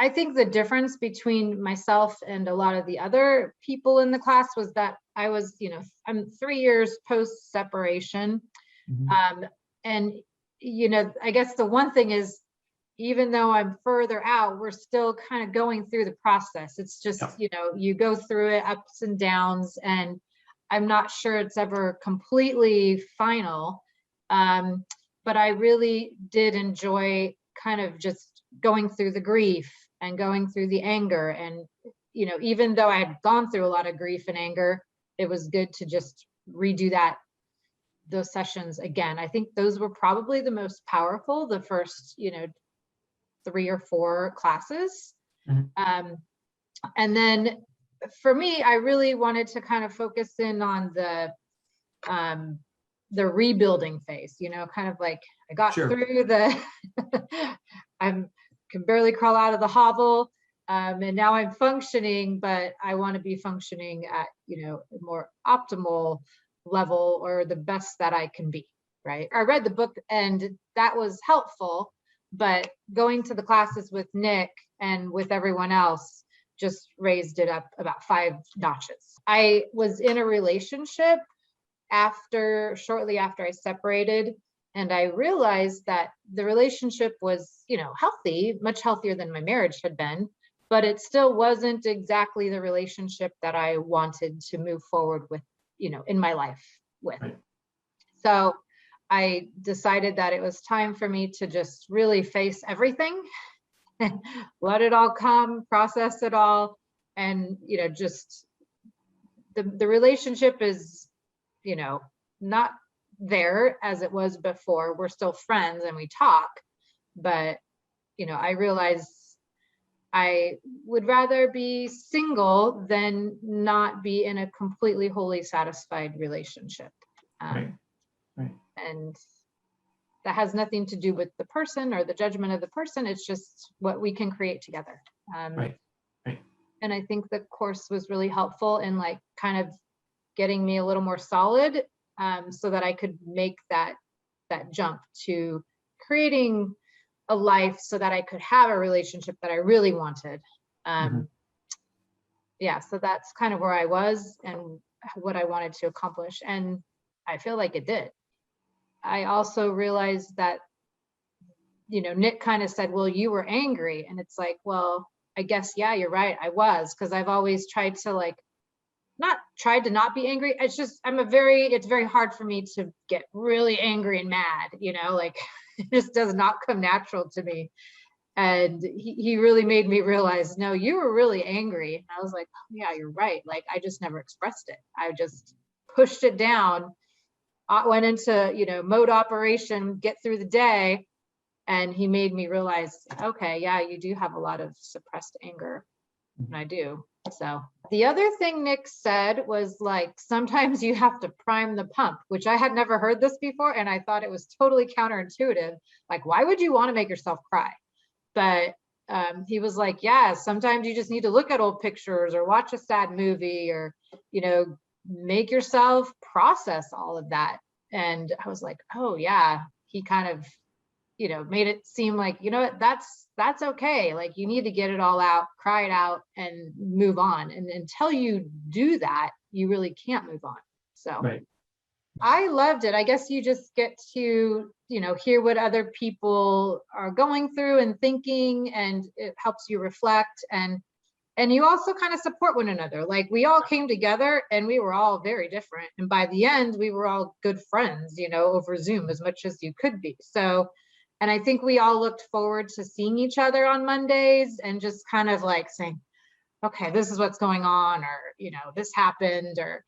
I think the difference between myself and a lot of the other people in the class was that I was, I'm 3 years post separation. And, I guess the one thing is, even though I'm further out, we're still kind of going through the process. It's just, you go through it, ups and downs, and I'm not sure it's ever completely final. But I really did enjoy kind of just going through the grief and going through the anger. And, even though I had gone through a lot of grief and anger, it was good to just redo those sessions again. I think those were probably the most powerful, the first, 3 or 4 classes. And then for me, I really wanted to kind of focus in on the rebuilding phase, kind of like I got through I can barely crawl out of the hovel. And now I'm functioning, but I want to be functioning at, a more optimal level, or the best that I can be, right? I read the book and that was helpful, but going to the classes with Nick and with everyone else just raised it up about 5 notches. I was in a relationship shortly after I separated, and I realized that the relationship was, healthy, much healthier than my marriage had been, but it still wasn't exactly the relationship that I wanted to move forward with, in my life with. Right. So I decided that it was time for me to just really face everything, let it all come, process it all. And, just the relationship is, not there as it was before. We're still friends and we talk, but, I realized I would rather be single than not be in a completely wholly satisfied relationship. Right. And that has nothing to do with the person or the judgment of the person. It's just what we can create together. Right. And I think the course was really helpful in like kind of getting me a little more solid, so that I could make that jump to creating a life so that I could have a relationship that I really wanted. Yeah, so that's kind of where I was and what I wanted to accomplish. And I feel like it did. I also realized that, Nick kind of said, well, you were angry. And it's like, well, I guess, yeah, you're right. I was, because I've always tried to not be angry. It's just, it's very hard for me to get really angry and mad, it just does not come natural to me. And he really made me realize, no, you were really angry. And I was like, oh, yeah, you're right. Like, I just never expressed it. I just pushed it down, went into, mode operation, get through the day. And he made me realize, okay, yeah, you do have a lot of suppressed anger. And I do. So the other thing Nick said was like, sometimes you have to prime the pump, which I had never heard this before. And I thought it was totally counterintuitive. Like, why would you want to make yourself cry? But he was like, yeah, sometimes you just need to look at old pictures or watch a sad movie or, make yourself process all of that. And I was like, oh yeah, he kind of, made it seem like, what, that's okay. Like, you need to get it all out, cry it out and move on. And until you do that, you really can't move on. So right. I loved it. I guess you just get to, hear what other people are going through and thinking, and it helps you reflect. And you also kind of support one another. Like, we all came together and we were all very different. And by the end, we were all good friends, over Zoom as much as you could be. So, and I think we all looked forward to seeing each other on Mondays and just kind of like saying, okay, this is what's going on, or, this happened, or,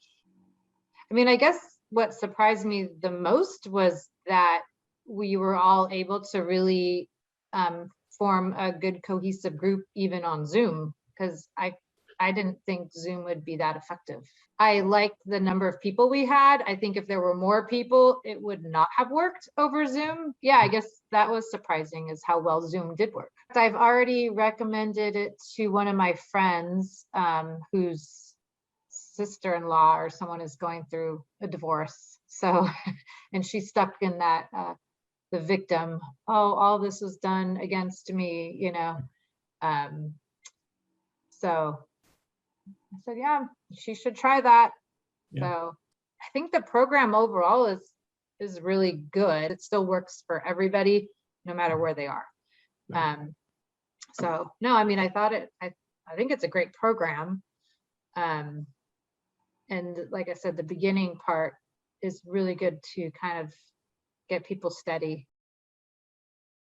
I guess what surprised me the most was that we were all able to really form a good cohesive group, even on Zoom, because I didn't think Zoom would be that effective. I liked the number of people we had. I think if there were more people, it would not have worked over Zoom. Yeah, I guess that was surprising, is how well Zoom did work. I've already recommended it to one of my friends whose sister-in-law or someone is going through a divorce. So, and she's stuck in that, the victim, oh, all this was done against me, So I said, yeah, she should try that. Yeah. So I think the program overall is really good. It still works for everybody, no matter where they are. Right. So no, I mean, I think it's a great program. And like I said, the beginning part is really good to kind of get people steady